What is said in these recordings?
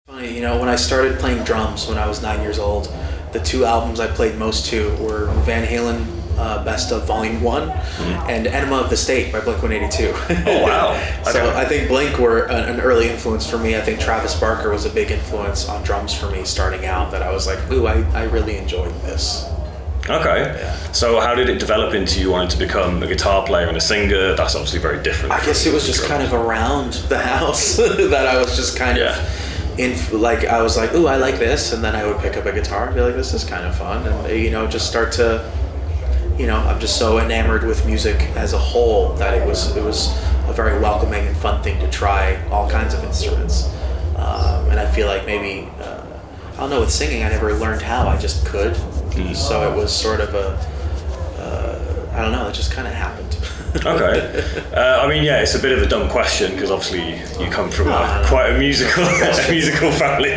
Funny, when I started playing drums when I was 9 years old, the two albums I played most to were Van Halen Best of Volume 1 and Enema of the State by Blink-182. Oh, wow. I think Blink were an early influence for me. I think Travis Barker was a big influence on drums for me starting out, that I was like, ooh, I really enjoyed this. Okay. Yeah. So how did it develop into you wanting to become a guitar player and a singer? That's obviously very different. I guess it was just kind of around the house that I was just kind of I was like, ooh, I like this, and then I would pick up a guitar and be like, this is kind of fun, and just start to, I'm just so enamored with music as a whole that it was a very welcoming and fun thing to try all kinds of instruments, and I feel like maybe I don't know, with singing I never learned how, I just could, so it was sort of I don't know, it just kind of happened. Okay. It's a bit of a dumb question because obviously you come from quite a musical family.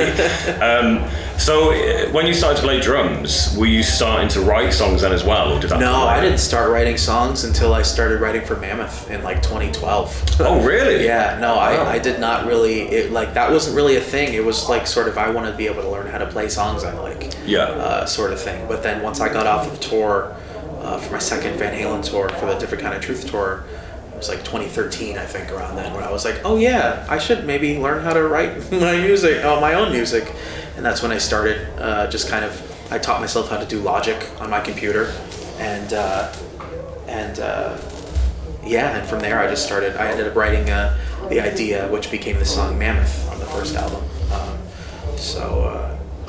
So when you started to play drums, were you starting to write songs then as well, or did that? No, I didn't start writing songs until I started writing for Mammoth in 2012. Oh, really? Yeah, no, I did not really, that wasn't really a thing. It was sort of, I wanted to be able to learn how to play songs I like, sort of thing. But then once I got off of tour, for my second Van Halen tour, for the Different Kind of Truth tour, it was 2013, I think, around then, when I was like, oh yeah, I should maybe learn how to write my own music. And that's when I started I taught myself how to do Logic on my computer, and from there I ended up writing the idea, which became the song Mammoth on the first album.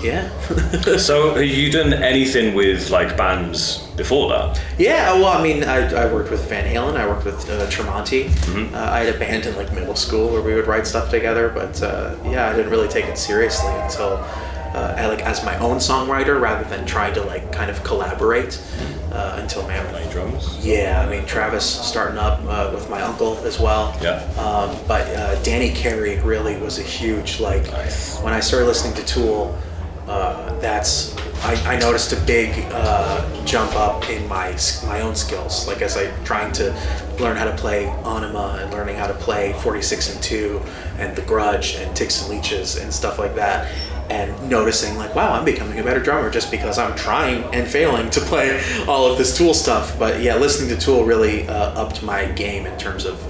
Yeah. So have you done anything with bands before that? Yeah, well, I worked with Van Halen, I worked with Tremonti. I had a band in middle school where we would write stuff together, but I didn't really take it seriously until as my own songwriter rather than trying to kind of collaborate until Mammoth. Playing drums? Yeah, Travis starting up with my uncle as well. Yeah. But Danny Carey really was a huge Nice. When I started listening to Tool. I noticed a big jump up in my own skills, as I trying to learn how to play Anima and learning how to play 46 and 2 and The Grudge and Ticks and Leeches and stuff like that, and noticing wow, I'm becoming a better drummer just because I'm trying and failing to play all of this Tool stuff. But yeah, listening to Tool really upped my game in terms of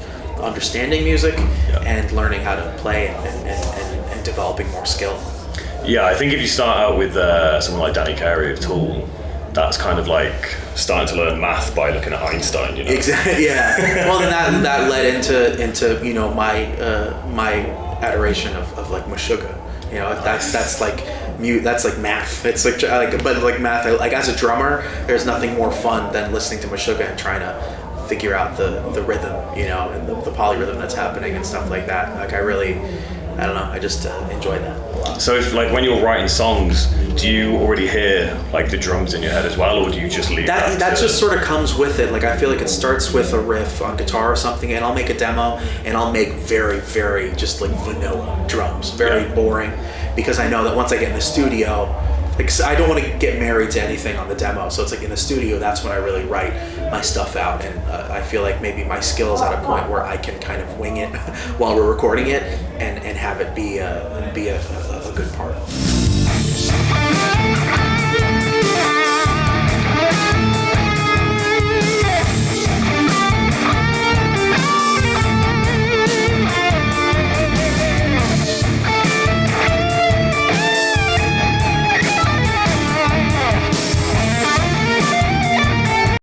understanding music and learning how to play and developing more skill. Yeah, I think if you start out with someone like Danny Carey of Tool, that's kind of starting to learn math by looking at Einstein, Exactly. Yeah. Well, then that led into my adoration of Meshuggah. That's math. It's but math. As a drummer, there's nothing more fun than listening to Meshuggah and trying to figure out the rhythm, and the polyrhythm that's happening and stuff like that. I don't know, I just enjoy that a lot. So if when you're writing songs, do you already hear the drums in your head as well, or do you just leave that? That just sort of comes with it. I feel it starts with a riff on guitar or something, and I'll make a demo and I'll make very, very just vanilla drums, very boring, because I know that once I get in the studio, I don't want to get married to anything on the demo, so it's in the studio, that's when I really write my stuff out, and I feel maybe my skill is at a point where I can kind of wing it while we're recording it and have it be a good part.